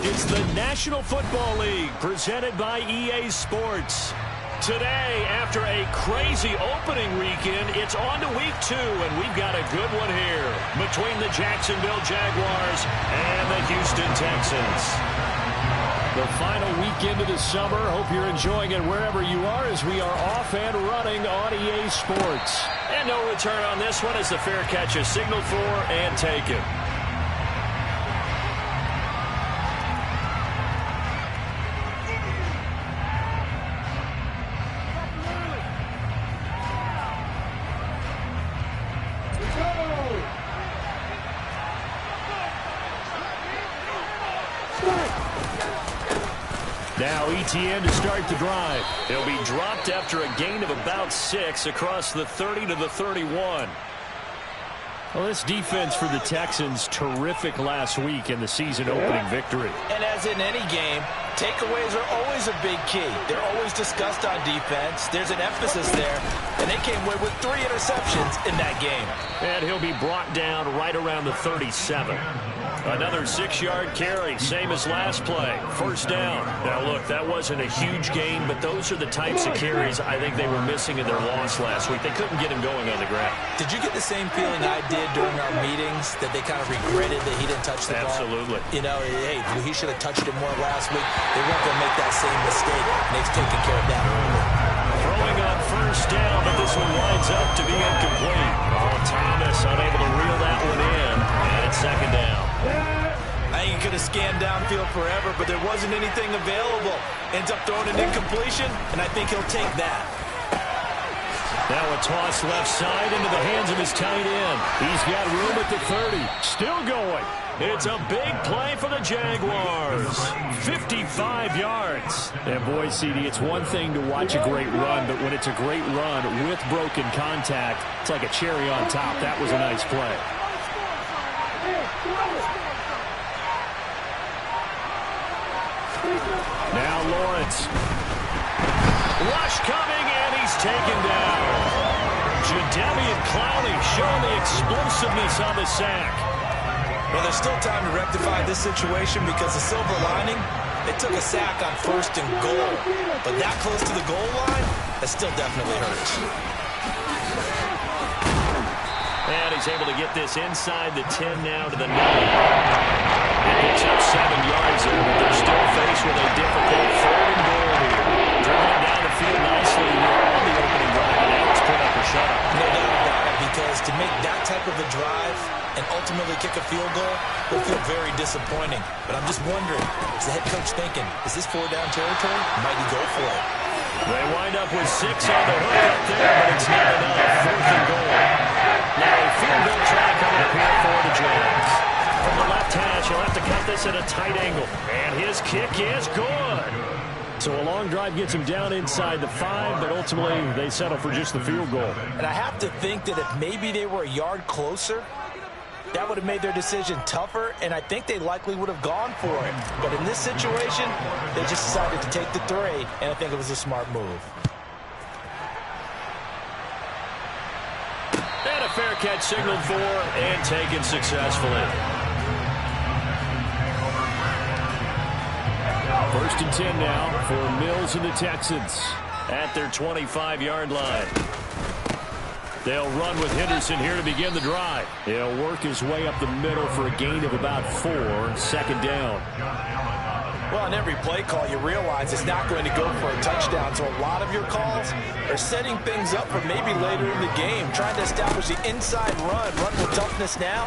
It's the National Football League presented by EA Sports. Today, after a crazy opening weekend, it's on to week 2, and we've got a good one here between the Jacksonville Jaguars and the Houston Texans. The final weekend of the summer. Hope you're enjoying it wherever you are as we are off and running on EA Sports. And no return on this one as the fair catch is signaled for and taken. Now ETN to start the drive. He'll be dropped after a gain of about 6 across the 30 to the 31. Well, this defense for the Texans, terrific last week in the season-opening victory. And as in any game, takeaways are always a big key. They're always discussed on defense. There's an emphasis there, and they came away with 3 interceptions in that game. And he'll be brought down right around the 37. Another 6-yard carry, same as last play. First down. Now, look, that wasn't a huge gain, but those are the types of carries I think they were missing in their loss last week. They couldn't get him going on the ground. Did you get the same feeling I did during our meetings, that they kind of regretted that he didn't touch the ball? Absolutely. You know, hey, he should have touched it more last week. They weren't going to make that same mistake, and they've taken care of that early. Throwing on first down, but this one winds up to be incomplete. Oh, Thomas unable to reel that one in, and it's second down. I think he could have scanned downfield forever, but there wasn't anything available. Ends up throwing an incompletion, and I think he'll take that. Now a toss left side into the hands of his tight end. He's got room at the 30. Still going. It's a big play for the Jaguars. 55 yards. And boy, CD, it's one thing to watch a great run, but when it's a great run with broken contact, it's like a cherry on top. That was a nice play. Now Lawrence. Rush coming, and he's taken down. Jadeveon Clowney showing the explosiveness on the sack. Well, there's still time to rectify this situation because the silver lining, they took a sack on 1st and goal. But that close to the goal line, that still definitely hurts. And he's able to get this inside the 10 now to the 9. It picks up 7 yards there, but they're still faced with a difficult 3rd and goal here. Dribbling down the field nicely here on the opening drive, and now it's put up a shutout. No doubt about it, because to make that type of a drive and ultimately kick a field goal will feel very disappointing. But I'm just wondering, is the head coach thinking, is this 4-down territory? Might he go for it? They wind up with 6 on the hook up there, but it's not enough. 4th and goal. Now a field goal try coming up here for the Jags. From the left hash, he'll have to cut this at a tight angle. And his kick is good. So a long drive gets him down inside the 5, but ultimately they settle for just the field goal. And I have to think that if maybe they were a yard closer, that would have made their decision tougher, and I think they likely would have gone for it. But in this situation, they just decided to take the 3, and I think it was a smart move. And a fair catch signaled for and taken successfully. 1st and 10 now for Mills and the Texans at their 25-yard line. They'll run with Henderson here to begin the drive. He'll work his way up the middle for a gain of about 4, 2nd down. Well, on every play call, you realize it's not going to go for a touchdown, so a lot of your calls are setting things up for maybe later in the game, trying to establish the inside run with toughness now,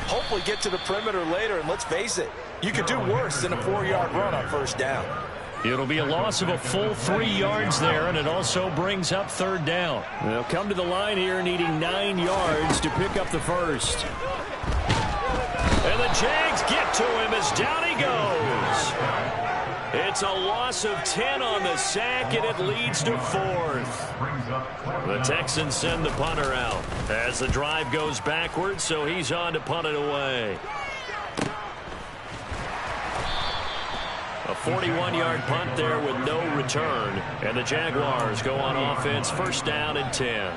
hopefully get to the perimeter later, and let's face it, you could do worse than a 4-yard run on 1st down. It'll be a loss of a full 3 yards there, and it also brings up 3rd down. They'll come to the line here needing 9 yards to pick up the 1st. And the Jags get to him as down he goes. It's a loss of 10 on the sack, and it leads to 4th. The Texans send the punter out as the drive goes backwards, so he's on to punt it away. A 41-yard punt there with no return. And the Jaguars go on offense, 1st down and 10.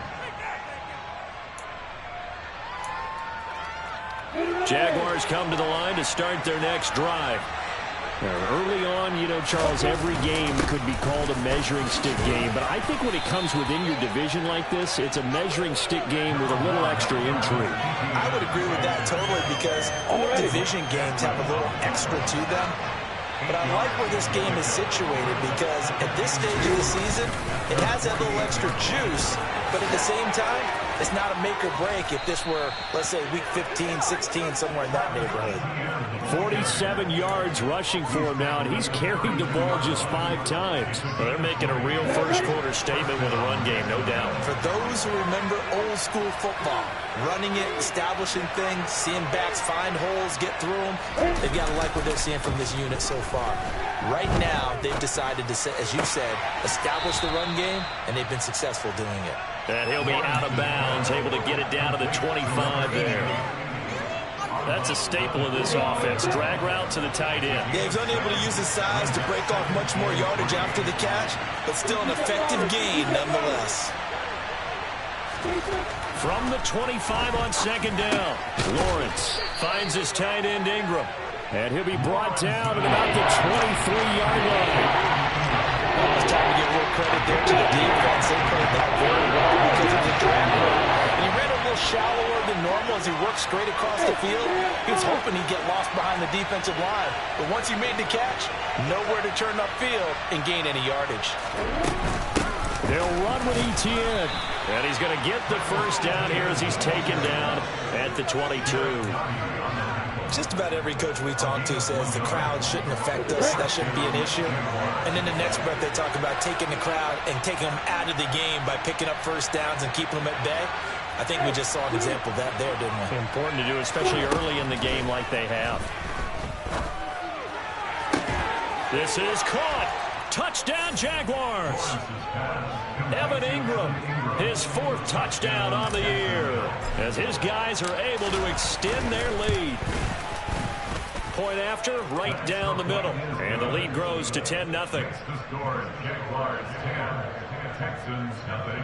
Jaguars come to the line to start their next drive. Early on, you know, Charles, every game could be called a measuring stick game, but I think when it comes within your division like this, it's a measuring stick game with a little extra intrigue. I would agree with that totally, because all division games have a little extra to them. But I like where this game is situated, because at this stage of the season, it has that little extra juice, but at the same time, it's not a make or break if this were, let's say, week 15, 16, somewhere in that neighborhood. 47 yards rushing for him now, and he's carried the ball just 5 times. Well, they're making a real first-quarter statement with a run game, no doubt. For those who remember old-school football, running it, establishing things, seeing backs find holes, get through them, they've got to like what they're seeing from this unit so far. Right now, they've decided to, as you said, establish the run game, and they've been successful doing it. And he'll be out of bounds, able to get it down to the 25 there. That's a staple of this offense. Drag route to the tight end. Yeah, he's unable to use his size to break off much more yardage after the catch, but still an effective gain nonetheless. From the 25 on second down, Lawrence finds his tight end Ingram. And he'll be brought down at about the 23-yard line. It's time to give a little credit there to the defense. They played that very well because of the drag route. And he ran a little shallower than normal as he worked straight across the field. He was hoping he'd get lost behind the defensive line. But once he made the catch, nowhere to turn upfield and gain any yardage. They'll run with Etienne. And he's going to get the first down here as he's taken down at the 22. Just about every coach we talk to says the crowd shouldn't affect us. That shouldn't be an issue. And then the next breath they talk about taking the crowd and taking them out of the game by picking up first downs and keeping them at bay. I think we just saw an example of that there, didn't we? Important to do, especially early in the game like they have. This is caught. Touchdown, Jaguars. Evan Ingram, his 4th touchdown on the year, as his guys are able to extend their lead. Point after, right down the middle, and the lead grows to 10-0. Jaguars 10, Texans nothing.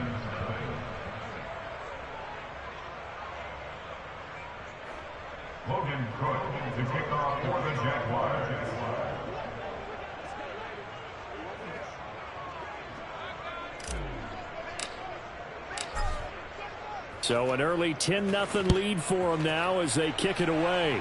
Logan Cook to kick off for the Jaguars. So an early 10-0 lead for them now as they kick it away.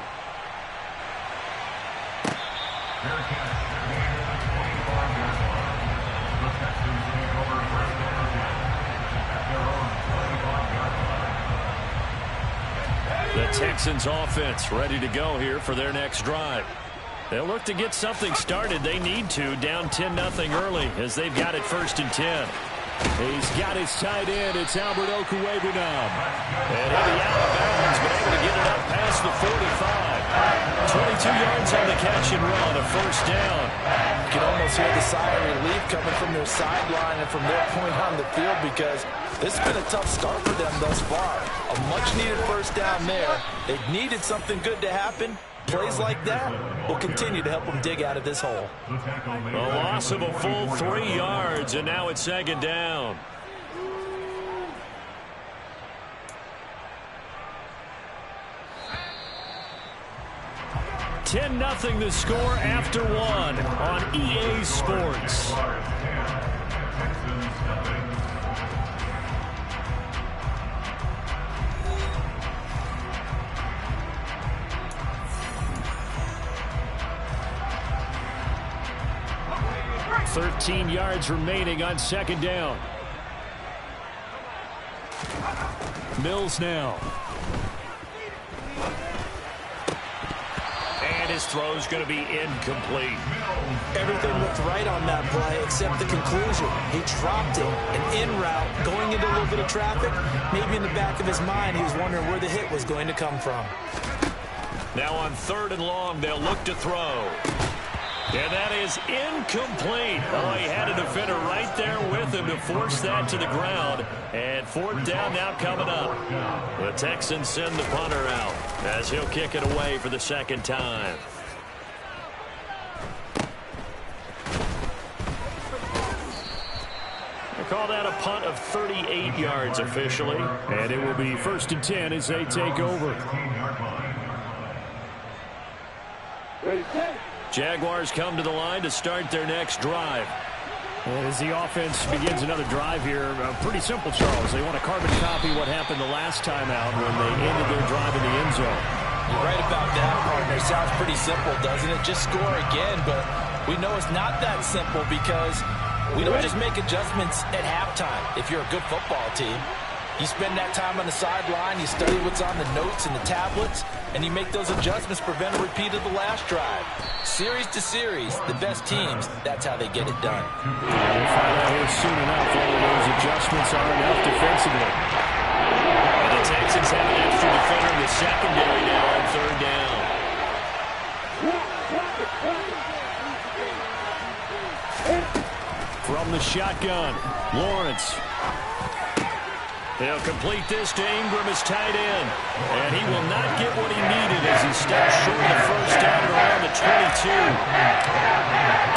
The Texans offense ready to go here for their next drive. They'll look to get something started. They need to, down 10-0 early as they've got it 1st and 10. He's got his tight end. It's Albert Okwuegbunam. And he'll be out of bounds, but able to get it up past the 45. 22 yards on the catch and run, a first down. You can almost hear the sigh of relief coming from their sideline and from their point on the field, because this has been a tough start for them thus far. A much-needed first down there. They've needed something good to happen. Plays like that will continue to help them dig out of this hole. A loss of a full 3 yards, and now it's 2nd down. $10-0 the score after 1 on EA Sports. $13 yards remaining on 2nd down. Mills now. And his throw's going to be incomplete. Everything looked right on that play except the conclusion. He dropped it, and en route, going into a little bit of traffic. Maybe in the back of his mind, he was wondering where the hit was going to come from. Now on 3rd and long, they'll look to throw. And that is incomplete. Oh, he had a defender right there with him to force that to the ground. And 4th down now coming up. The Texans send the punter out as he'll kick it away for the 2nd time. They call that a punt of 38 yards officially. And it will be 1st and 10 as they take over. Jaguars come to the line to start their next drive. As the offense begins another drive here, pretty simple, Charles. They want to carbon copy what happened the last time out when they ended their drive in the end zone. You're right about that, partner. Sounds pretty simple, doesn't it? Just score again, but we know it's not that simple because we don't just make adjustments at halftime if you're a good football team. You spend that time on the sideline, you study what's on the notes and the tablets, and you make those adjustments, prevent a repeat of the last drive. Series to series, the best teams, that's how they get it done. We'll find out here soon enough whether those adjustments are enough defensively. And the Texans have an extra defender in the secondary now on third down. From the shotgun, Lawrence. They'll complete this to Ingram as tight end. And he will not get what he needed as he steps short of the first down around the 22.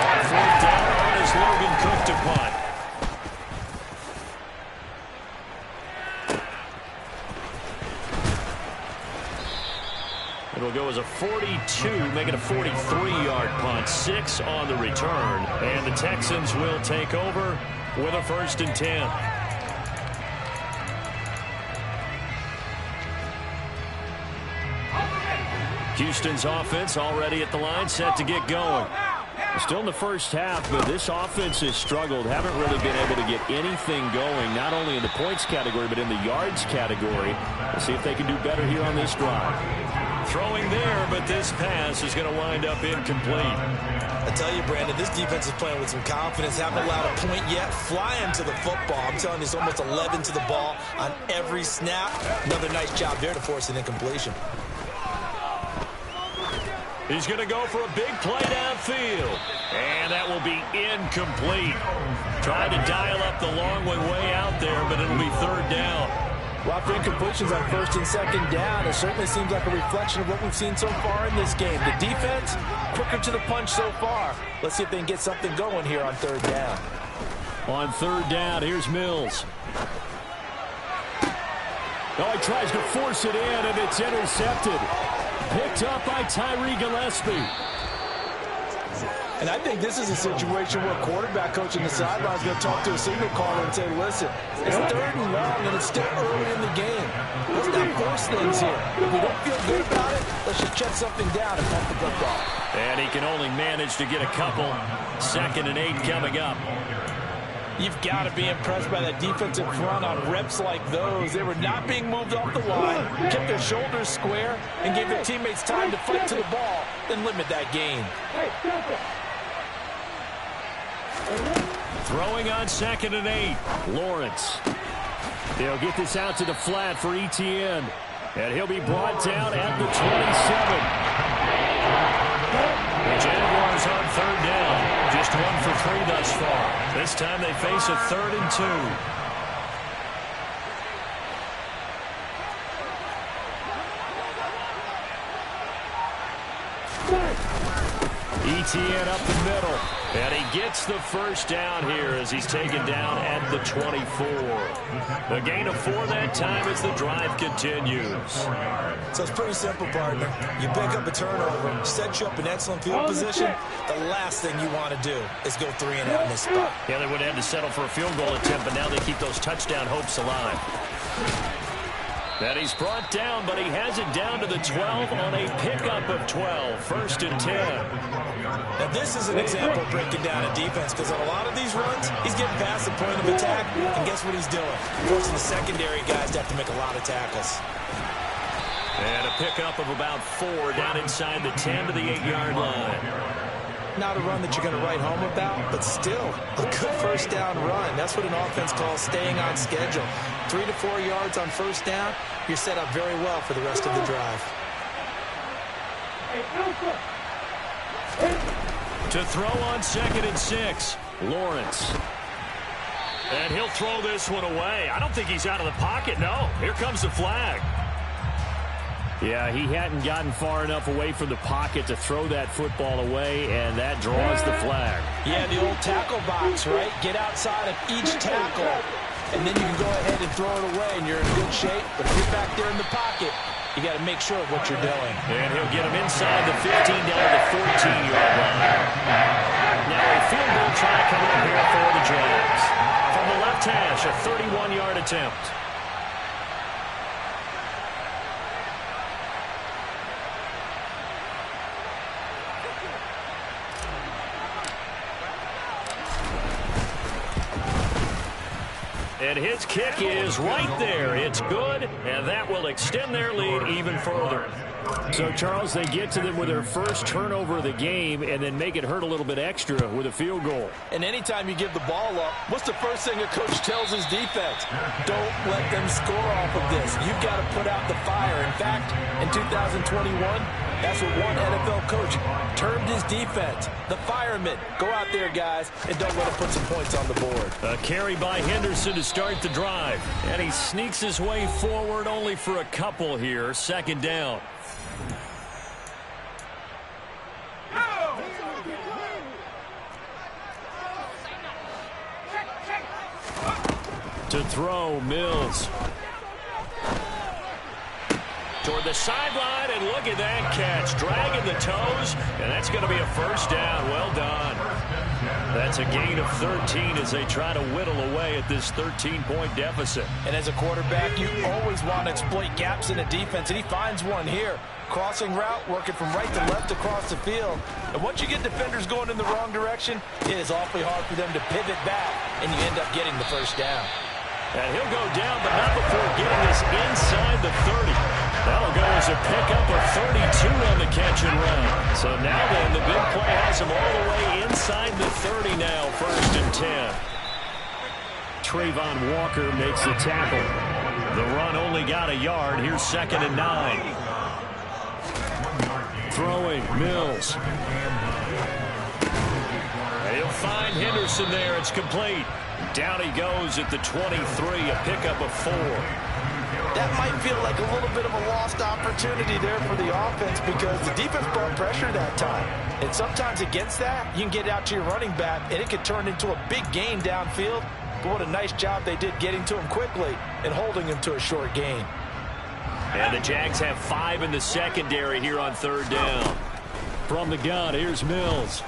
On fourth down on is Logan Cook to punt. It'll go as a 42, make it a 43-yard punt. 6 on the return. And the Texans will take over with a 1st and 10. Houston's offense already at the line, set to get going. Still in the first half, but this offense has struggled. Haven't really been able to get anything going, not only in the points category, but in the yards category. We'll see if they can do better here on this drive. Throwing there, but this pass is going to wind up incomplete. I tell you, Brandon, this defense is playing with some confidence. Haven't allowed a point yet. Flying to the football. I'm telling you, it's almost 11 to the ball on every snap. Another nice job there to force an incompletion. He's going to go for a big play downfield. And that will be incomplete. Tried to dial up the long one way out there, but it'll be third down. Well, after incompletions on 1st and 2nd down, it certainly seems like a reflection of what we've seen so far in this game. The defense, quicker to the punch so far. Let's see if they can get something going here on 3rd down. On 3rd down, here's Mills. Oh, he tries to force it in, and it's intercepted. Picked up by Tyree Gillespie. And I think this is a situation where a quarterback coach on the sideline is going to talk to a signal caller and say, listen, it's 3rd and long, and it's still early in the game. Let's not force things here. If we don't feel good about it, let's just check something down and pump the football. And he can only manage to get a couple. 2nd and 8 coming up. You've got to be impressed by that defensive front on reps like those. They were not being moved off the line, kept their shoulders square, and gave their teammates time to fight to the ball, then limit that gain. Throwing on 2nd and 8. Lawrence. They'll get this out to the flat for Etienne. And he'll be brought down at the 27. The Jaguars on 3rd down. Just 1 for 3 thus far. This time they face a 3rd and 2. Etienne up the middle. And he gets the first down here as he's taken down at the 24. The gain of 4 that time as the drive continues. So it's pretty simple, partner. You pick up a turnover, set you up in excellent field position. The last thing you want to do is go 3 and out in this spot. Yeah, they would have had to settle for a field goal attempt, but now they keep those touchdown hopes alive. And he's brought down, but he has it down to the 12 on a pickup of 12. 1st and 10. Now, this is an example of breaking down a defense, because on a lot of these runs, he's getting past the point of attack, and guess what he's doing? Forcing the secondary guys to have to make a lot of tackles. And a pickup of about 4 down inside the 10 to the 8-yard line. Not a run that you're going to write home about, but still a good first down run. That's what an offense calls staying on schedule. 3 to 4 yards on first down, you're set up very well for the rest of the drive. To throw on 2nd and 6, Lawrence. And he'll throw this one away. I don't think he's out of the pocket, no. Here comes the flag. Yeah, he hadn't gotten far enough away from the pocket to throw that football away, and that draws the flag. Yeah, the old tackle box, right? Get outside of each tackle, and then you can go ahead and throw it away, and you're in good shape. But if you're back there in the pocket, you got to make sure of what you're doing. And he'll get him inside the 15 down to the 14-yard line. Now a field goal try coming up here for the Jags. From the left hash, a 31-yard attempt. And his kick is right there. It's good, and that will extend their lead even further. So, Charles, they get to them with their first turnover of the game and then make it hurt a little bit extra with a field goal. And anytime you give the ball up, what's the first thing a coach tells his defense? Don't let them score off of this. You've got to put out the fire. In fact, in 2021, that's what one NFL coach termed his defense. The firemen. Go out there, guys, and don't let them put some points on the board. A carry by Henderson to start the drive. And he sneaks his way forward only for a couple here. Second down. To throw, Mills. Toward the sideline, and look at that catch. Dragging the toes, and that's going to be a first down. Well done. That's a gain of 13 as they try to whittle away at this 13-point deficit. And as a quarterback, you always want to exploit gaps in a defense, and he finds one here. Crossing route, working from right to left across the field. And once you get defenders going in the wrong direction, it is awfully hard for them to pivot back, and you end up getting the first down. And he'll go down, but not before getting this inside the 30. That'll go as a pickup of 32 on the catch and run. So now then, the big play has him all the way inside the 30 now, 1st and 10. Trayvon Walker makes the tackle. The run only got a yard. Here's 2nd and 9. Throwing, Mills. He'll find Henderson there. It's complete. Down he goes at the 23, a pickup of 4. That might feel like a little bit of a lost opportunity there for the offense because the defense brought pressure that time. And sometimes against that, you can get out to your running back, and it could turn into a big gain downfield. But what a nice job they did getting to him quickly and holding him to a short gain. And the Jags have 5 in the secondary here on 3rd down. From the gun, here's Mills.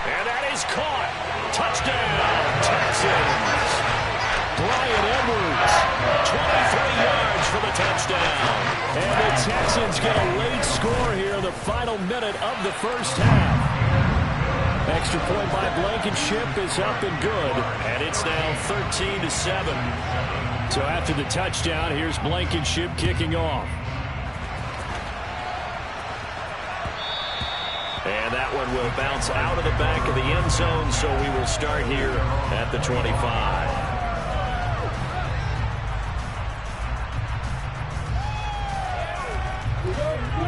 And that is caught. Touchdown, Texans. Bryan Edwards, 23 yards for the touchdown. And the Texans get a late score here in the final minute of the first half. Extra point by Blankenship is up and good. And it's now 13-7. So after the touchdown, here's Blankenship kicking off. And that one will bounce out of the back of the end zone, so we will start here at the 25.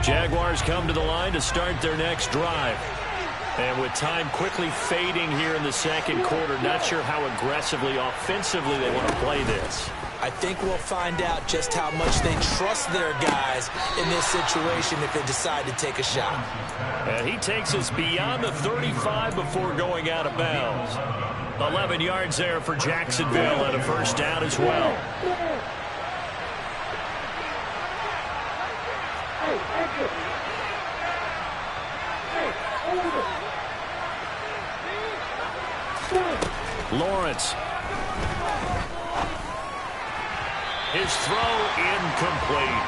Jaguars come to the line to start their next drive. And with time quickly fading here in the second quarter, not sure how aggressively, offensively they want to play this. I think we'll find out just how much they trust their guys in this situation if they decide to take a shot. And he takes us beyond the 35 before going out of bounds. 11 yards there for Jacksonville and a first down as well. Lawrence. His throw incomplete.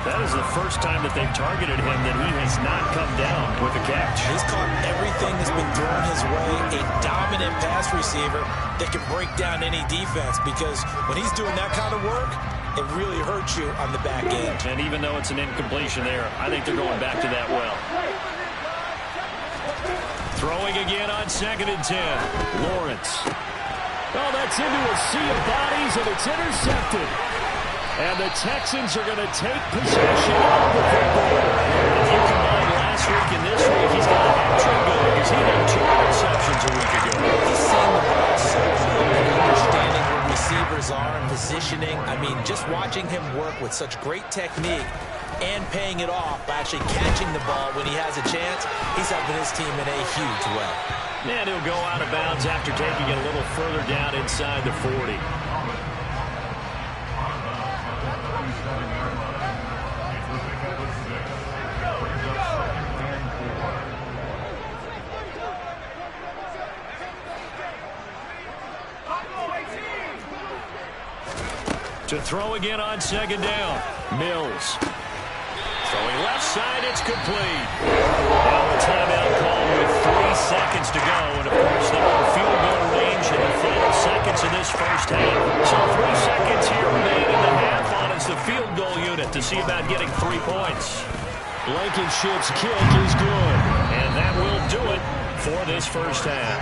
That is the first time that they've targeted him that he has not come down with a catch. He's caught everything that's been thrown his way. A dominant pass receiver that can break down any defense because when he's doing that kind of work, it really hurts you on the back end. And even though it's an incompletion there, I think they're going back to that well. Throwing again on 2nd and 10. Lawrence. Oh, that's into a sea of bodies, and it's intercepted. And the Texans are going to take possession of the football. If you combine last week and this week, he's got a hat-trick going because he had 2 interceptions a week ago. He's seeing the ball so clearly, understanding where receivers are and positioning. I mean, just watching him work with such great technique and paying it off by actually catching the ball when he has a chance, he's helping his team in a huge way. And he'll go out of bounds after taking it a little further down inside the 40. To throw again on second down. Mills. Throwing left side, it's complete. Now a timeout call with 3 seconds to go. And, of course, they're in field goal range in the final seconds of this first half. So 3 seconds here remain in the half on it's the field goal unit to see about getting 3 points. Blankenship's kick is good. And that will do it for this first half.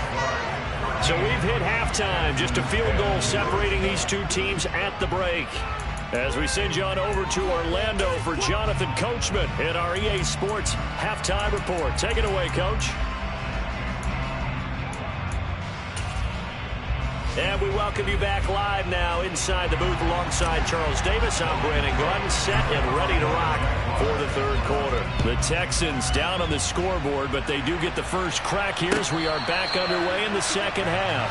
So we've hit halftime. Just a field goal separating these two teams at the break. As we send you on over to Orlando for Jonathan Coachman in our EA Sports Halftime Report. Take it away, Coach. And we welcome you back live now inside the booth alongside Charles Davis. I'm Brandon Gordon, set and ready to rock for the third quarter. The Texans down on the scoreboard, but they do get the first crack here as we are back underway in the second half.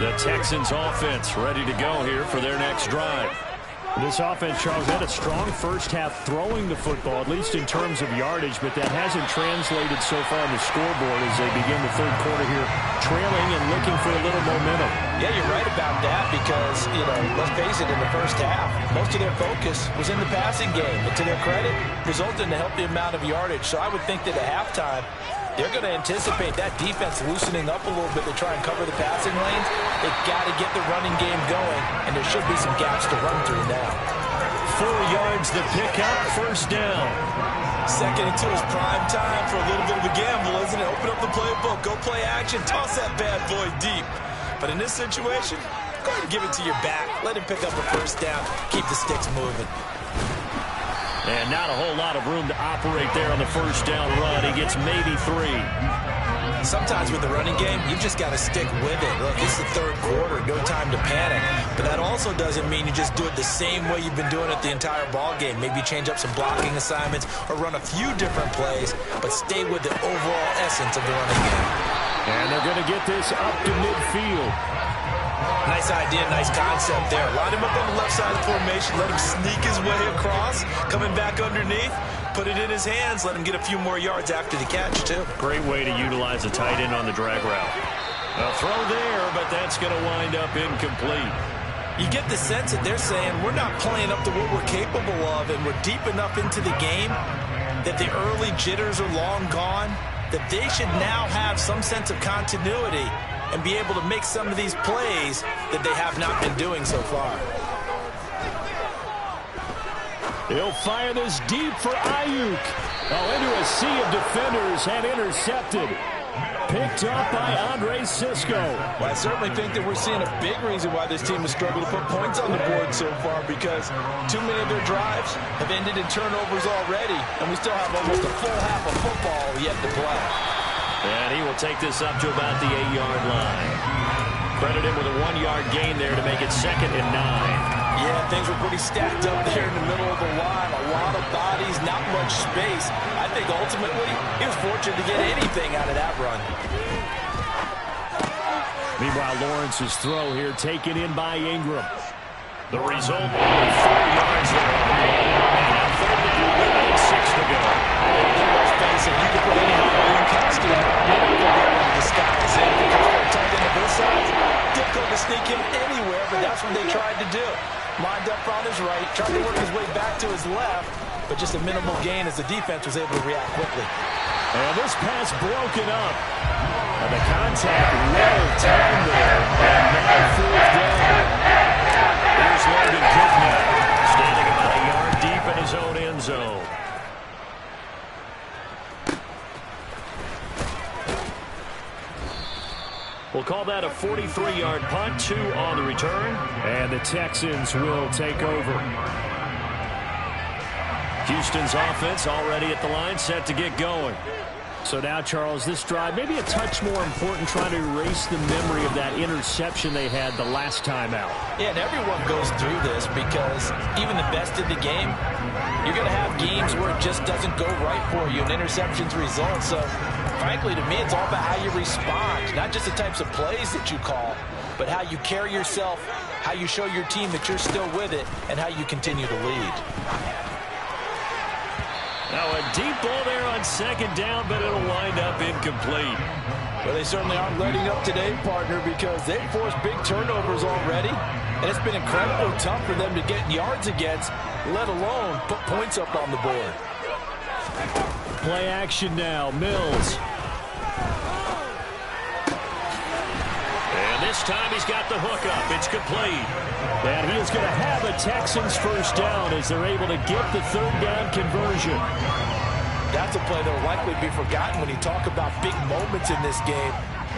The Texans offense ready to go here for their next drive. This offense, Charles, had a strong first half throwing the football, at least in terms of yardage, but that hasn't translated so far on the scoreboard as they begin the third quarter here, trailing and looking for a little momentum. Yeah, you're right about that because, let's face it, in the first half, most of their focus was in the passing game. But to their credit, resulted in a healthy amount of yardage. So I would think that at halftime, they're going to anticipate that defense loosening up a little bit to try and cover the passing lanes. They've got to get the running game going, and there should be some gaps to run through now. 4 yards the pickup, first down. Second and 2 is prime time for a little bit of a gamble, isn't it? Open up the playbook, go play action, toss that bad boy deep. But in this situation, go ahead and give it to your back. Let him pick up a first down. Keep the sticks moving. And not a whole lot of room to operate there on the first down run. He gets maybe 3. Sometimes with the running game, you've just got to stick with it. Look, it's the third quarter, no time to panic. But that also doesn't mean you just do it the same way you've been doing it the entire ball game. Maybe change up some blocking assignments or run a few different plays, but stay with the overall essence of the running game. And they're going to get this up to midfield. Nice idea, nice concept there. Line him up on the left side of the formation. Let him sneak his way across. Coming back underneath. Put it in his hands. Let him get a few more yards after the catch, too. Great way to utilize a tight end on the drag route. A throw there, but that's going to wind up incomplete. You get the sense that they're saying we're not playing up to what we're capable of, and we're deep enough into the game that the early jitters are long gone, that they should now have some sense of continuity and be able to make some of these plays that they have not been doing so far. He'll fire this deep for Ayuk. Into a sea of defenders and intercepted. Picked up by Andre Cisco. Well, I certainly think that we're seeing a big reason why this team has struggled to put points on the board so far, because too many of their drives have ended in turnovers already, and we still have almost a full half of football yet to play. And he will take this up to about the 8-yard line. Credit him with a 1-yard gain there to make it 2nd and 9. Yeah, things were pretty stacked up there in the middle of the line. A lot of bodies, not much space. I think ultimately he was fortunate to get anything out of that run. Meanwhile, Lawrence's throw here taken in by Ingram. The result, only 4 yards there. And 3rd and 6 to go. Let's face it, you can put any Halloween costume on. You're not going to be able to disguise it. Because for a tight end of this size, difficult to sneak him anywhere, but that's what they tried to do. Lined up on his right, tried to work his way back to his left, but just a minimal gain as the defense was able to react quickly. And this pass broken up. And the contact well timed there. And now 4th down. Here's Logan Goodman, standing about a yard deep in his own end zone. We'll call that a 43-yard punt, 2 on the return. And the Texans will take over. Houston's offense already at the line, set to get going. So now, Charles, this drive maybe a touch more important, trying to erase the memory of that interception they had the last time out. Yeah, and everyone goes through this because even the best in the game, you're going to have games where it just doesn't go right for you and interceptions result. So, frankly, to me, it's all about how you respond, not just the types of plays that you call, but how you carry yourself, how you show your team that you're still with it, and how you continue to lead. Now a deep ball there on second down, but it'll wind up incomplete. Well, they certainly aren't letting up today, partner, because they've forced big turnovers already, and it's been incredibly tough for them to get yards against, let alone put points up on the board. Play action now, Mills. And this time he's got the hook up. It's complete. And he is going to have a Texans first down as they're able to get the third down conversion. That's a play that will likely be forgotten when you talk about big moments in this game.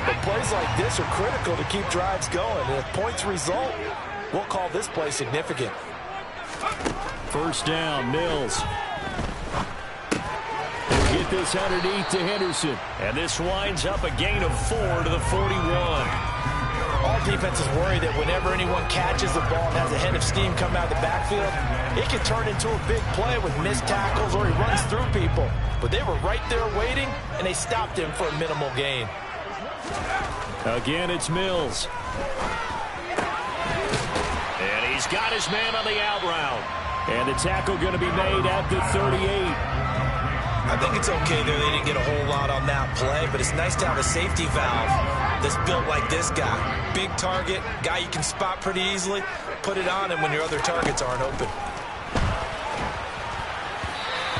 But plays like this are critical to keep drives going. And if points result, we'll call this play significant. First down, Mills. He'll get this underneath to Henderson. And this winds up a gain of 4 to the 41. All defenses worry that whenever anyone catches the ball and has a head of steam come out of the backfield, it can turn into a big play with missed tackles or he runs through people. But they were right there waiting, and they stopped him for a minimal gain. Again, it's Mills. And he's got his man on the out route. And the tackle going to be made at the 38. I think it's okay there. They didn't get a whole lot on that play, but it's nice to have a safety valve that's built like this guy. Big target, guy you can spot pretty easily. Put it on him when your other targets aren't open.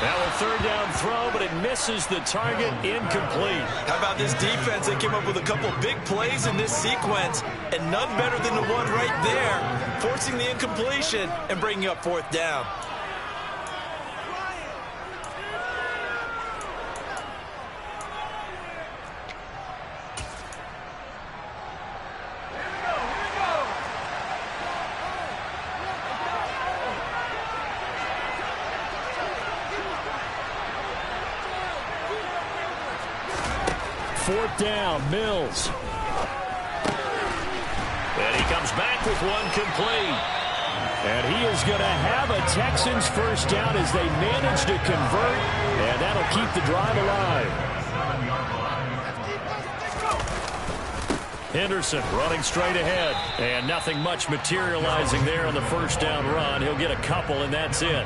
Now a third down throw, but it misses the target, incomplete. How about this defense? They came up with a couple big plays in this sequence, and none better than the one right there, forcing the incompletion and bringing up fourth down. Fourth down, Mills. And he comes back with one complete. And he is going to have a Texans first down as they manage to convert, and that'll keep the drive alive. Henderson running straight ahead. And nothing much materializing there on the first down run. He'll get a couple, and that's it.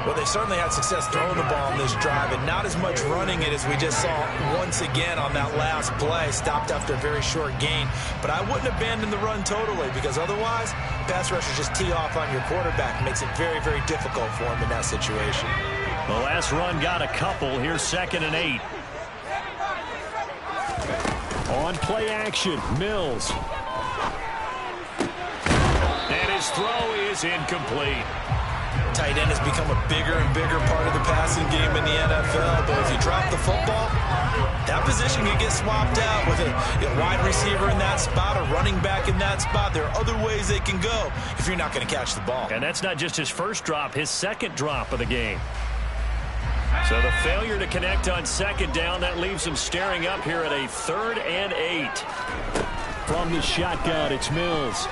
Well, they certainly had success throwing the ball on this drive and not as much running it as we just saw once again on that last play. Stopped after a very short gain. But I wouldn't abandon the run totally because otherwise, pass rushers just tee off on your quarterback. It makes it very, very difficult for him in that situation. The last run got a couple. Here's 2nd and 8. On play action, Mills. And his throw is incomplete. Tight end has become a bigger and bigger part of the passing game in the NFL, but if you drop the football, that position can get swapped out with a wide receiver in that spot, a running back in that spot. There are other ways they can go if you're not going to catch the ball. And that's not just his first drop, his second drop of the game. So the failure to connect on second down, that leaves him staring up here at a 3rd and 8. From the shotgun, it's Mills.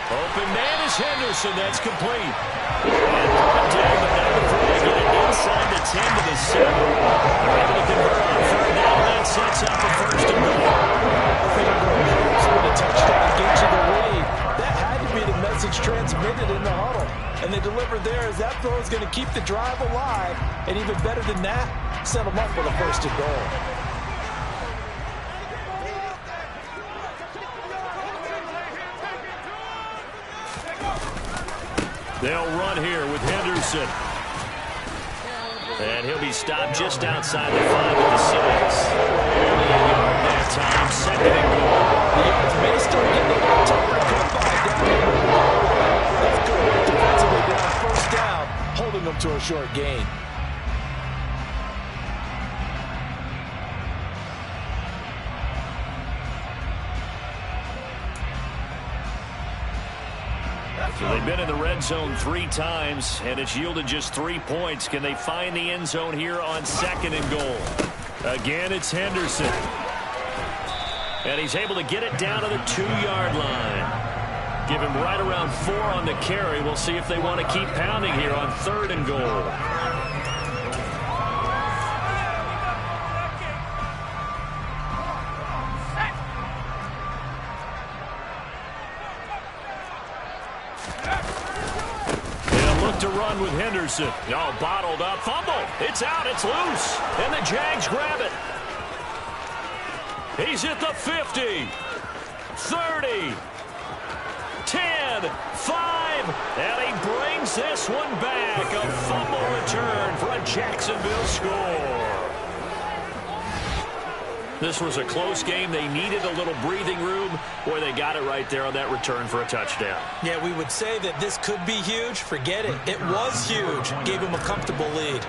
Open man is Henderson. That's complete. And brought down the number 3 to get it inside the 10 to the 7. They're able to convert on 3rd down. That sets up a 1st and goal. With a touchdown, get you the lead. That had to be the message transmitted in the huddle. And they delivered there as that throw is going to keep the drive alive. And even better than that, set them up with a 1st and goal. They'll run here with Henderson. And he'll be stopped just outside the 5 at the 6. Only a yard that time. 2nd and goal. The yards may start getting a little tougher. Goodbye down here. That's good work defensively down. 1st down, holding them to a short gain. So they've been in the red zone 3 times, and it's yielded just 3 points. Can they find the end zone here on 2nd and goal? Again, it's Henderson. And he's able to get it down to the 2-yard line. Give him right around 4 on the carry. We'll see if they want to keep pounding here on 3rd and goal. To run with Henderson. Oh, bottled up. Fumble. It's out. It's loose. And the Jags grab it. He's at the 50. 30. 10. 5. And he brings this one back. A fumble return for a Jacksonville score. This was a close game. They needed a little breathing room. Boy, they got it right there on that return for a touchdown. Yeah, we would say that this could be huge. Forget it. It was huge. Gave him a comfortable lead.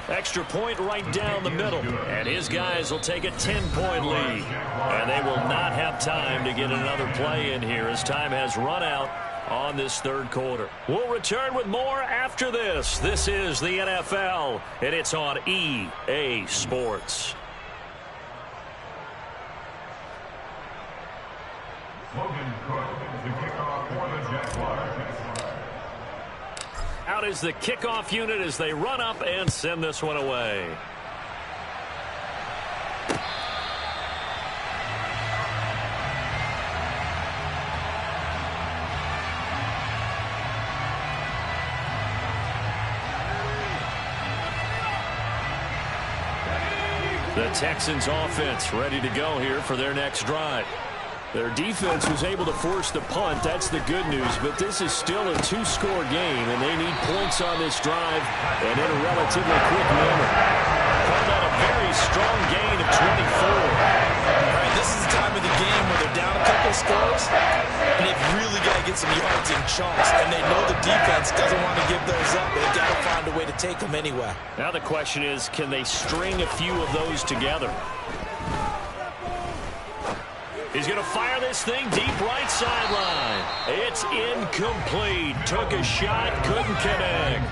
Extra point right down the middle. And his guys will take a 10-point lead. And they will not have time to get another play in here as time has run out on this third quarter. We'll return with more after this. This is the NFL, and it's on EA Sports. Logan Cook, the kickoff for the Jaguars. Out is the kickoff unit as they run up and send this one away. The Texans offense ready to go here for their next drive. Their defense was able to force the punt. That's the good news, but this is still a two-score game, and they need points on this drive and in a relatively quick manner. Called out a very strong gain of 24. All right, this is the time of the game where they're down a couple scores, and they've really got to get some yards in chunks, and they know the defense doesn't want to give those up, but they've got to find a way to take them anyway. Now the question is, can they string a few of those together? He's going to fire this thing deep right sideline. It's incomplete. Took a shot, couldn't connect.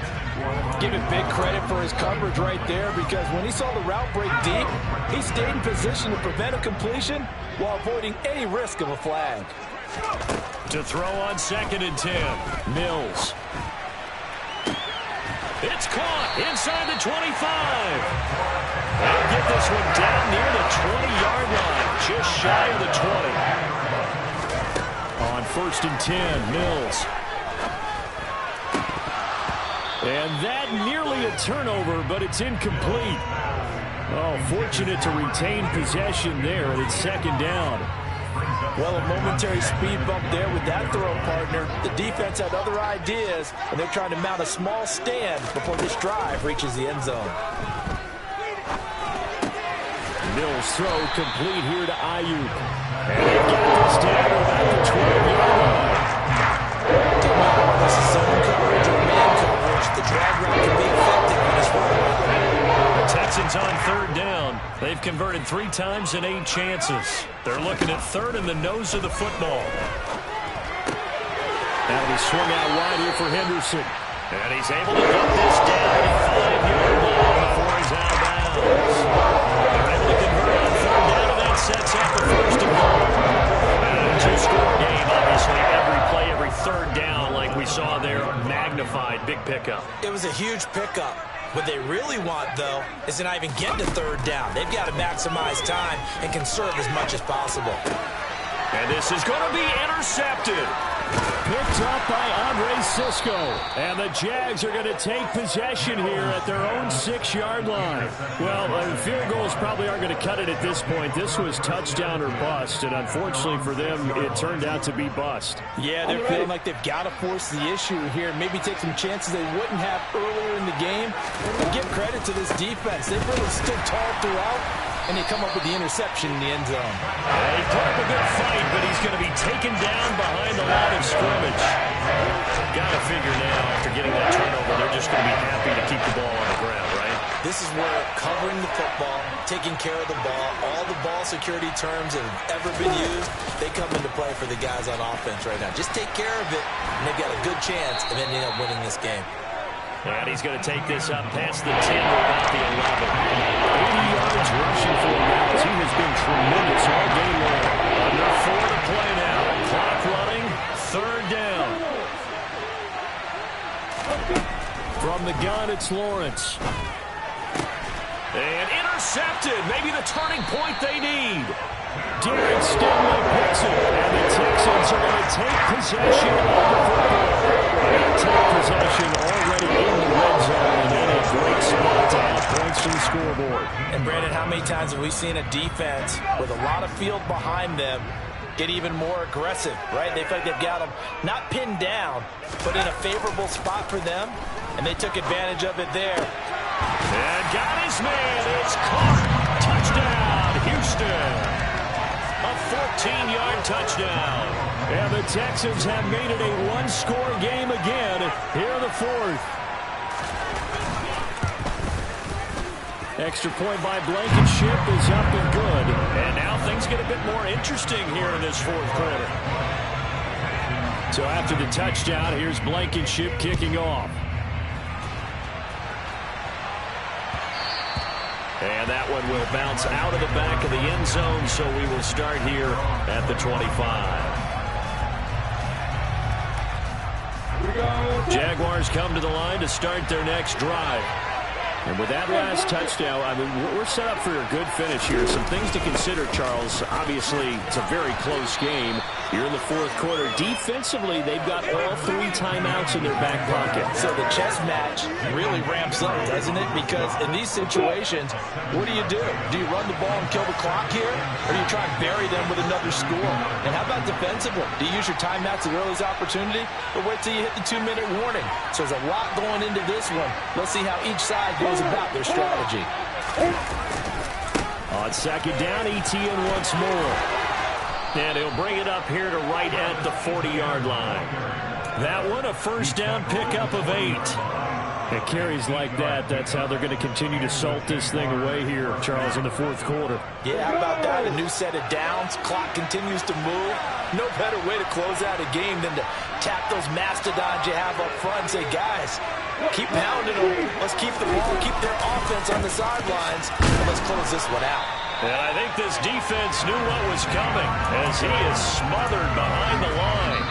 Give him big credit for his coverage right there, because when he saw the route break deep, he stayed in position to prevent a completion while avoiding any risk of a flag. To throw on 2nd and 10. Mills. It's caught inside the 25. They'll get this one down near the 20-yard line, just shy of the 20. On 1st and 10, Mills. And that nearly a turnover, but it's incomplete. Oh, fortunate to retain possession there, and it's 2nd down. Well, a momentary speed bump there with that throw, partner. The defense had other ideas, and they're trying to mount a small stand before this drive reaches the end zone. Mills throw complete here to Ayuk. And they get this down to about the 12-yard line. Don't matter whether this is zone coverage or man coverage, the drag route can be effective when it's run. The Texans on 3rd down. They've converted 3 times in 8 chances. They're looking at 3rd in the nose of the football. That'll be swung out wide here for Henderson. And he's able to put this down at the 5-yard line before he's out of bounds. They're able to convert on 3rd down, and that sets up the 1st and goal. And a 2-score game, obviously every play, every 3rd down, like we saw there, magnified, big pickup. It was a huge pickup. What they really want, though, is to not even get to 3rd down. They've got to maximize time and conserve as much as possible. And this is going to be intercepted. Picked up by Andre Cisco. And the Jags are going to take possession here at their own 6-yard line. Well, field goals probably aren't going to cut it at this point. This was touchdown or bust, and unfortunately for them, it turned out to be bust. Yeah, they're feeling like they've got to force the issue here. Maybe take some chances they wouldn't have earlier in the game. And give credit to this defense. They've really stood tall throughout, and they come up with the interception in the end zone. He put up a good fight, but he's going to be taken down behind the line of scrimmage. Got to figure now, after getting that turnover, they're just going to be happy to keep the ball on the ground, right? This is where covering the football, taking care of the ball, all the ball security terms that have ever been used, they come into play for the guys on offense right now. Just take care of it, and they've got a good chance of ending up winning this game. And he's going to take this up past the 10 to about the 11. 80 yards rushing for Mills. He has been tremendous all game long. Under 4 to play now. Clock running. 3rd down. From the gun, it's Lawrence. And intercepted. Maybe the turning point they need. Derek Stingley puts it, and the Texans are going to take possession of the football. They'll take possession already in the red zone, and in a great spot to add points to the scoreboard. And Brandon, how many times have we seen a defense with a lot of field behind them get even more aggressive, right? They feel like they've got them not pinned down, but in a favorable spot for them, and they took advantage of it there. And got his man. It's caught. Touchdown, Houston. A 14-yard touchdown. And the Texans have made it a one-score game again here in the fourth. Extra point by Blankenship is up and good. And now things get a bit more interesting here in this fourth quarter. So after the touchdown, here's Blankenship kicking off. And that one will bounce out of the back of the end zone, so we will start here at the 25. Jaguars come to the line to start their next drive. And with that last touchdown, I mean, we're set up for a good finish here. Some things to consider, Charles. Obviously, it's a very close game. You're in the fourth quarter. Defensively, they've got all 3 timeouts in their back pocket. So the chess match really ramps up, doesn't it? Because in these situations, what do? Do you run the ball and kill the clock here? Or do you try and bury them with another score? And how about defensively? Do you use your timeouts at earliest opportunity? Or wait till you hit the 2-minute warning? So there's a lot going into this one. Let's see how each side goes about their strategy. On second down, Etienne once more. And he'll bring it up here to right at the 40-yard line. That one, a first down pickup of 8. It carries like that. That's how they're going to continue to salt this thing away here, Charles, in the fourth quarter. Yeah, how about that? A new set of downs. Clock continues to move. No better way to close out a game than to tap those mastodons you have up front and say, guys, keep pounding them. Let's keep the ball, keep their offense on the sidelines, and let's close this one out. And I think this defense knew what was coming as he is smothered behind the line.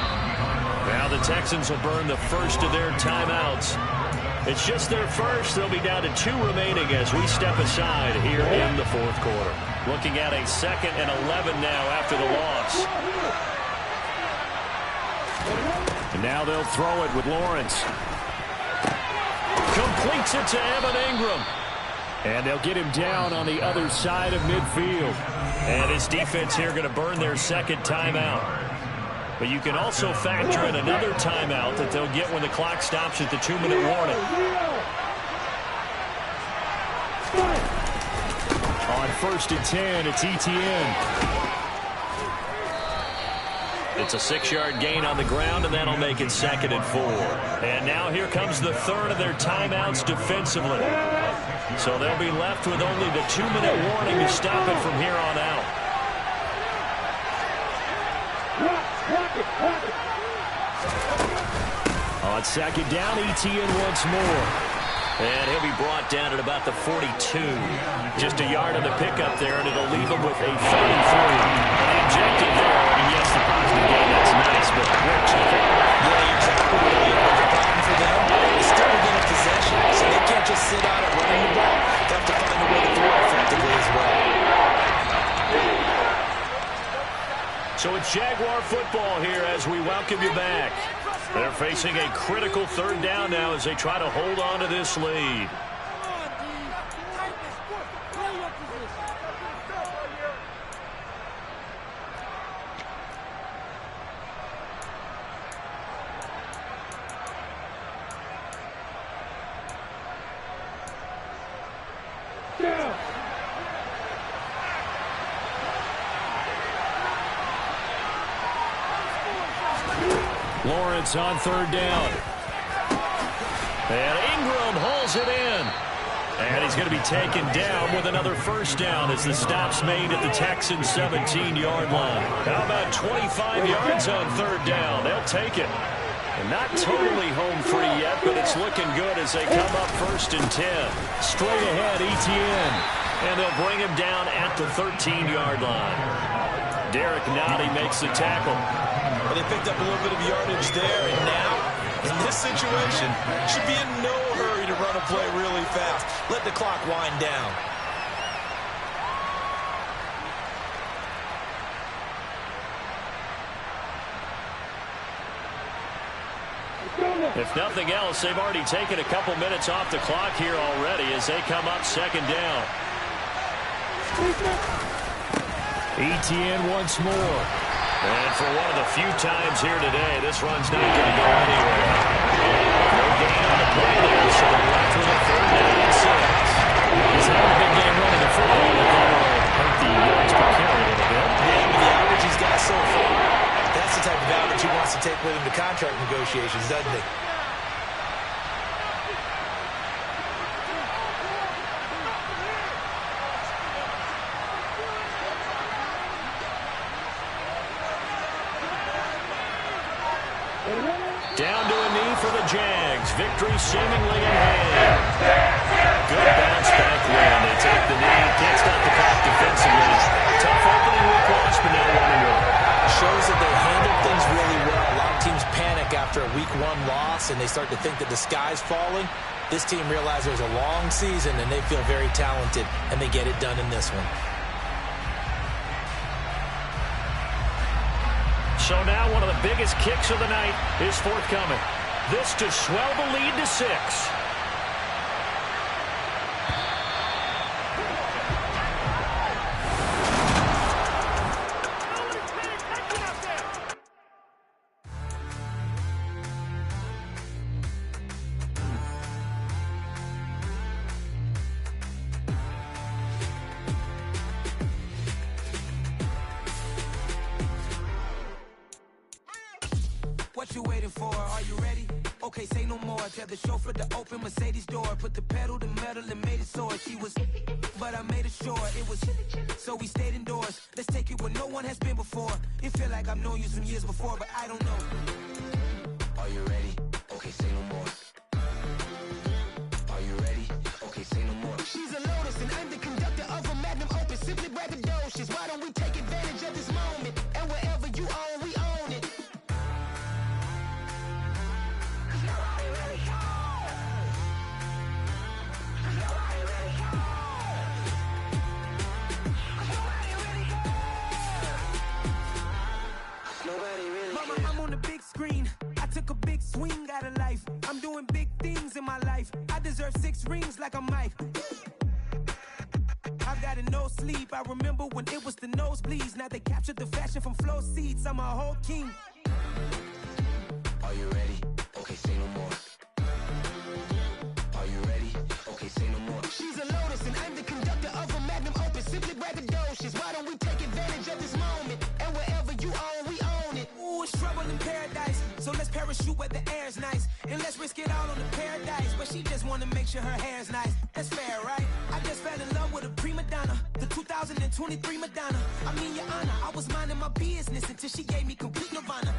Now the Texans will burn the first of their timeouts. It's just their first. They'll be down to 2 remaining as we step aside here in the fourth quarter. Looking at a 2nd and 11 now after the loss. And now they'll throw it with Lawrence. Completes it to Evan Ingram. And they'll get him down on the other side of midfield. And his defense here going to burn their 2nd timeout. But you can also factor in another timeout that they'll get when the clock stops at the 2-minute warning. On 1st and 10, it's Etienne. It's a 6-yard gain on the ground, and that'll make it 2nd and 4. And now here comes the 3rd of their timeouts defensively. So they'll be left with only the 2-minute warning to stop it from here on out. On 2nd down, Etienne once more. And he'll be brought down at about the 42. Just a yard on the pickup there, and it'll leave him with a 33. The objective there, and yes, the positive gain, that's nice, but what you think? Yeah, exactly. The problem for them is still within a possession, so they can't just sit out and running the ball. They have to find a way to throw effectively as well. So it's Jaguar football here as we welcome you back. They're facing a critical 3rd down now as they try to hold on to this lead. Lawrence on 3rd down. And Ingram hauls it in. And he's going to be taken down with another first down as the stop's made at the Texans' 17-yard line. How about 25 yards on 3rd down? They'll take it. And not totally home free yet, but it's looking good as they come up 1st and 10. Straight ahead, Etienne. And they'll bring him down at the 13-yard line. Derek Nottie makes the tackle. Well, they picked up a little bit of yardage there, and now, in this situation, should be in no hurry to run a play really fast. Let the clock wind down. If nothing else, they've already taken a couple minutes off the clock here already as they come up second down. Etienne once more. And for one of the few times here today, this run's not going to go anywhere. No gain on the play there, so they're left with a 3rd down and 6. He's having a big game running the football, but that'll hurt the yards per carry a little bit. Yeah, with the average he's got so far, that's the type of average he wants to take with him to contract negotiations, doesn't he? Down to a knee for the Jags. Victory seemingly in hand. Good bounce back win. They take the knee. Can't stop the clock defensively. Tough opening week loss, but now 1-1. Shows that they handle things really well. A lot of teams panic after a week 1 loss, and they start to think that the sky's falling. This team realizes there's a long season, and they feel very talented, and they get it done in this one. So now one of the biggest kicks of the night is forthcoming. This to swell the lead to 6. What you waiting for? Are you ready? Okay, say no more. Tell the chauffeur to open Mercedes door. Put the pedal to metal and made it soar. She was, but I made it sure it was. So we stayed indoors. Let's take it where no one has been before. It feel like I've known you some years before, but I don't know. Are you ready? Okay, say no more. Are you ready? Okay, say no more. She's a Lotus and I'm the conductor of a Magnum Opus. Simply braggadocious. Why don't we take advantage of this moment? And wherever you own, we own it. Mama, I'm on the big screen. I took a big swing out of life. I'm doing big things in my life. I deserve 6 rings like I'm Mike. I've got no sleep. I remember when it was the nosebleeds. Now they captured the fashion from flow seats. I'm a whole king. Are you ready? Okay, say no more. Are you ready? Okay, say no more. She's a Lotus and I'm the conductor of a Magnum Opus. Simply braggadocious. Why don't we take advantage of this moment? And wherever you own, we own it. Ooh, it's trouble in paradise. So let's parachute where the air's nice. And let's risk it all on the paradise. But she just wanna make sure her hair's nice. That's fair, right? I just fell in love with a prima donna. The 2023 Madonna. I mean, your honor, I was minding my business until she gave me complete nirvana.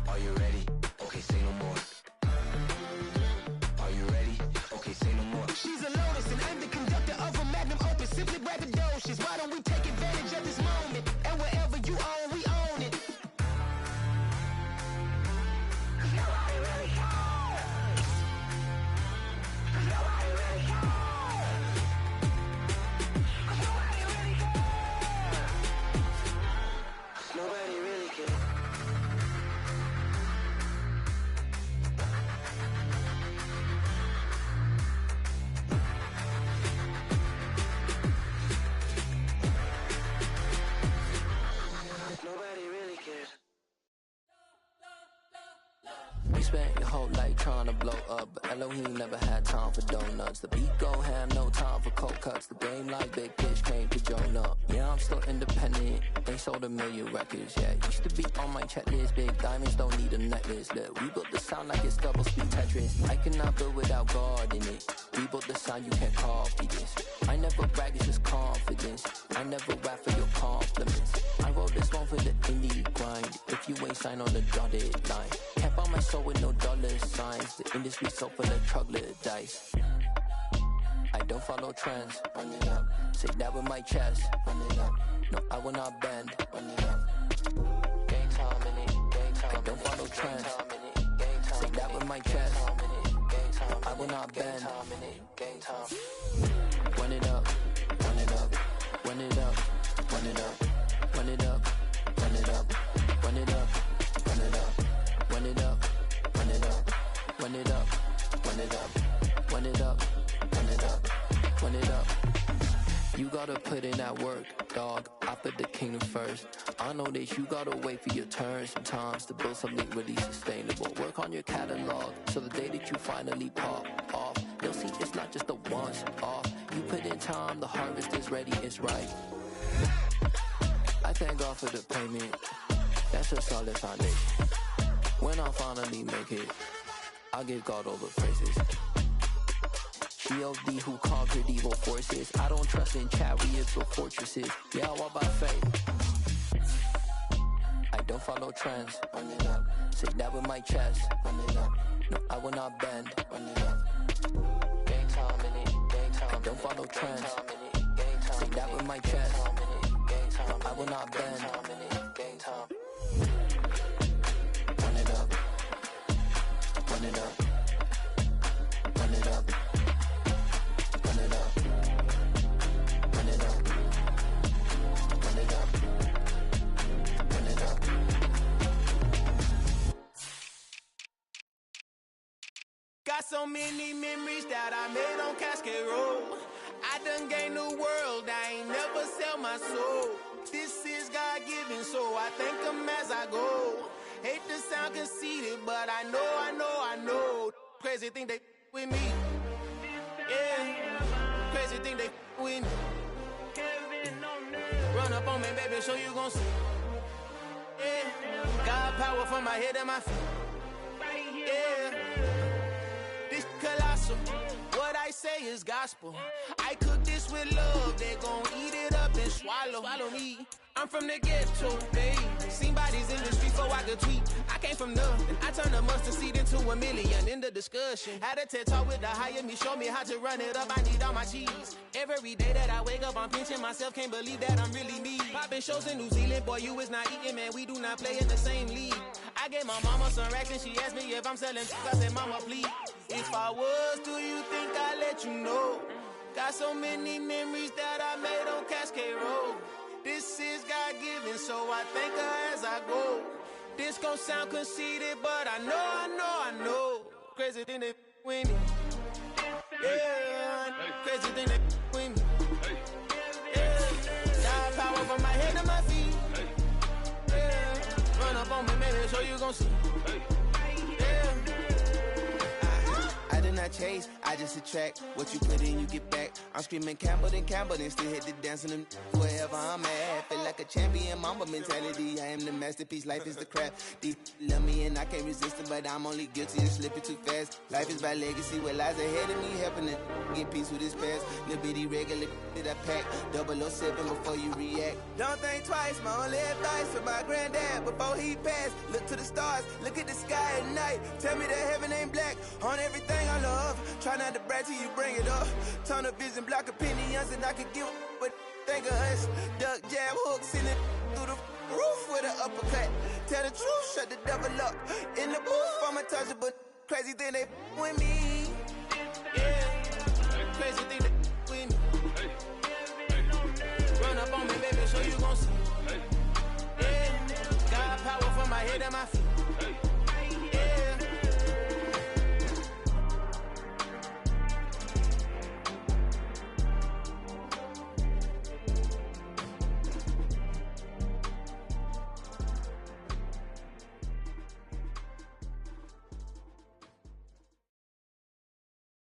Are you ready? Okay, say no more. Are you ready? Okay, say no more. She's a Lotus and I'm the conductor of a Magnum Opus. Simply braggadocious. Why don't we take advantage of this moment? And wherever you own, we own it. Nobody really cares. Nobody really cares. Nobody really cares. Nobody really cares. Nobody really cares. You spent your whole life trying to blow up, but Elohim never had time for donuts. The beat go ham, no time for cold cuts. The game like big bitch came to Jonah. Yeah, I'm still independent. They sold 1 million records, yeah. Used to be on my checklist. Big diamonds don't need a necklace. Look, we built the sound like it's double speed Tetris. I cannot build without God in it. We built the sound, you can't copy this. I never brag, it's just confidence. I never rap for your compliments. I wrote this one for the indie grind. If you ain't signed on the dotted line, can't buy my soul with no dollar signs. The industry so full of troglodytes. I don't follow trends. Run it up. Say that with my chest. Run it up. No, I will not bend. Run it up. Game time in it. Game time. I don't follow trends. Say that with my chest. I will not bend. Game time. Run it up. Run it up. Run it up. Run it up. Run it up. Run it up. Run it up. Run it up. Run it up. Run it up. it up, run it up, run it up, run it up. You gotta put in that work, dog. I put the kingdom first. I know that you gotta wait for your turn sometimes to build something really sustainable. Work on your catalog, so the day that you finally pop off, you'll see it's not just a once off. You put in time, the harvest is ready, it's right. I thank God for the payment. That's a solid foundation. When I finally make it, I give God all the praises. G.O.D. who conquered evil forces. I don't trust in chariots or fortresses. Yeah, I walk by faith. I don't follow trends. Run it up. Say that with my chest. Run it up. No, I will not bend. Run it up. Game time in it. Game time. I don't follow trends. Say that with my chest. No, I will not bend. Game time. Run it up. Run it up. Run it up. Run it up. Run it up. Run it up. Run it up. Got so many memories that I made on Cascade Road. I done gained the world, I ain't never sell my soul. This is God-given, so I thank him as I go. Hate to sound conceited, but I know. Crazy thing they with me. Yeah, crazy thing they with me. Run up on me, baby, so you gon' see. Yeah, God power from my head and my feet. Yeah, this colossal. What I say is gospel. I cook this with love. They gon' eat it up and swallow me. I'm from the ghetto, babe. Seen bodies in the street so I could tweet. I came from nothing. I turned a mustard seed into a million. In the discussion, had a TED talk with the higher me. Show me how to run it up. I need all my cheese. Every day that I wake up, I'm pinching myself. Can't believe that I'm really me. Popping shows in New Zealand, boy, you is not eating, man. We do not play in the same league. I gave my mama some racks and she asked me if I'm selling. I said, mama, please. If I was, do you think I'd let you know? Got so many memories that I made on Cascade Road. This is God-given, so I thank her as I go. This gon' sound conceited, but I know. Crazy thing they with me. Yeah, crazy thing they with me. Yeah, God power from my head to my feet. Yeah, run up on me, baby, so you gon' see. Yeah. I did not chase, I just attract. What you put in, you get back. I'm screaming Campbell, then still hit the dance and wherever I'm at. Feel like a champion, mamba mentality. I am the masterpiece, life is the crap. Deep love me and I can't resist it, but I'm only guilty of slipping too fast. Life is by legacy, what lies ahead of me, helping to get peace with his past. Little bitty regular that I pack, 007 before you react. Don't think twice, my only advice for my granddad before he passed. Look to the stars, look at the sky at night. Tell me that heaven ain't black on everything I love. Try not to brag till you bring it up. Tunnel vision, block opinions, and I could give but think of us. Duck, jab, hook, send it through the roof with an uppercut. Tell the truth, shut the devil up. In the booth, I'm untouchable. Crazy thing they with me. Yeah, crazy thing they with me. Run up on me, baby, so you gon' see. Yeah, God power from my head and my feet. Yeah.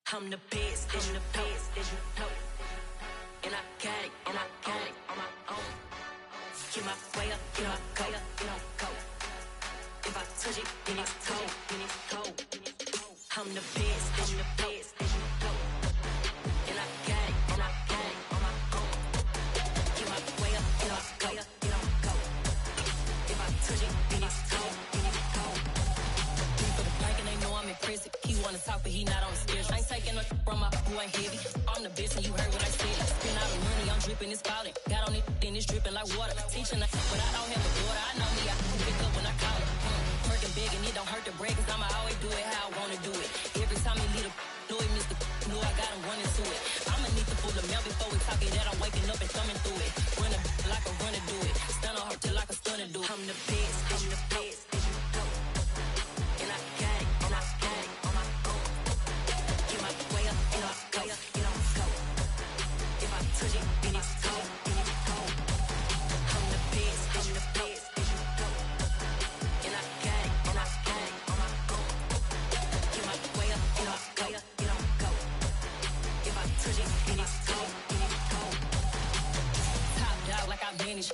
I'm the best, as you know. And I got it, on my own. Get my way up, get my go. If I touch it, then it's cold. I'm the best, as you know. And I got it, on my own. Get my way up, get my go. If I touch it, then it's cold. For the blank and they know I'm impressive. He wanna talk, but he not on the schedule. I ain't taking no from my who ain't heavy. I'm the best and you heard what I said. Spend all the money, I'm dripping, it's falling. Got on it, then it's dripping like water. Teaching the but I don't have a daughter. I know me, I can pick up when I call her. Working big and it don't hurt the break, cause I'ma always do it how I wanna do it. Every time he lead a know it, Mr. Know I got him running to it. I'ma need to pull the mail before we talk it that I'm waking up and thumbing through it. Run a like a runner do it. Stun on her till like a stunner do it. I'm the best, I'm the best. And I got it, on my own. touch it, and it's cold. Top dog like I vanished.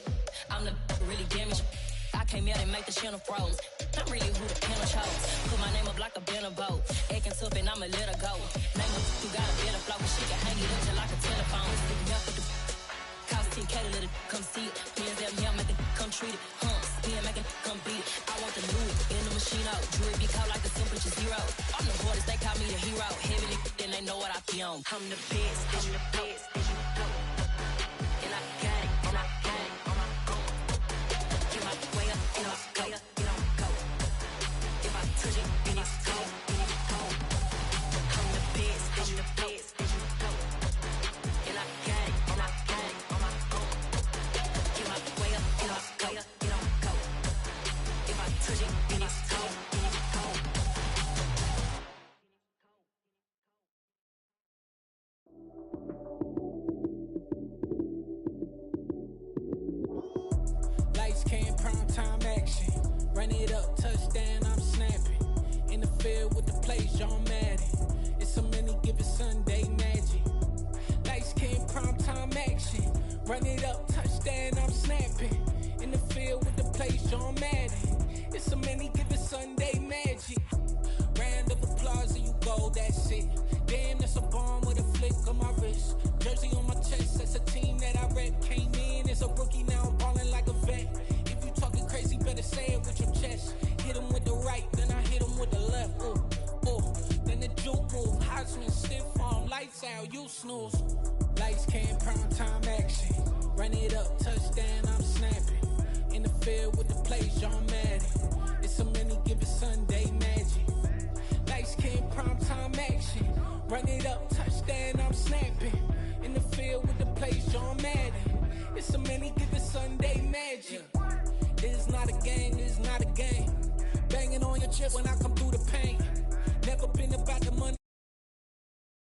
I'm the really damaged. I came out and make the channel froze. I'm really who the panel chose. Put my name up like a banner boat. Acting tough and I'ma let her go. Name up who got a better flow. She can hang it up just like a telephone. Stick me up with the cost 10K to let it come see it. Hands down here, make it come treat it. Spin, make it come beat it. I want the new in the machine out. Jewelry be caught like the temperature zero. I'm the hardest, they call me the hero. Heavy then they know what I be on. I'm the best, I'm the best, and you go. And I got it, and I got it on my own. Get my way up, and I go, and I go. If I touch it, and it's cold, and it's cold. I'm the best, and you go. And I got it, and I got it on my own. Get my way up, and I go, and I go. If I touch it, and it's cold, and it's cold. Lights came, prime time action. Run it up, touchdown, I'm snapping. In the field with the play, John Madden. It's a many given Sunday magic. Lights came, prime time action. Run it up, touchdown, I'm snapping. In the field with the play, John Madden. It's a many given Sunday magic. Round of applause and you go, that's it. Damn, that's a bomb with a flick on my wrist. Jersey on my chest, that's a team that I rep. Came in as a rookie, now I'm ballin' like a vet. If you talking crazy, better say it with your chest. Hit him with the right, then I hit him with the left. Then the juke move, Heisman stiff arm, lights out, you snooze. Lights came, prime time action. Run it up, touchdown, I'm snapping. In the field with the play, John Madden. It's a many given Sunday magic. Lights came, prime time action. Run it up, touchdown, I'm snapping. In the field with the play, John Madden. It's a many given Sunday magic. This is not a game, this is not a game. Banging on your chest when I come through the paint. Never been about the money.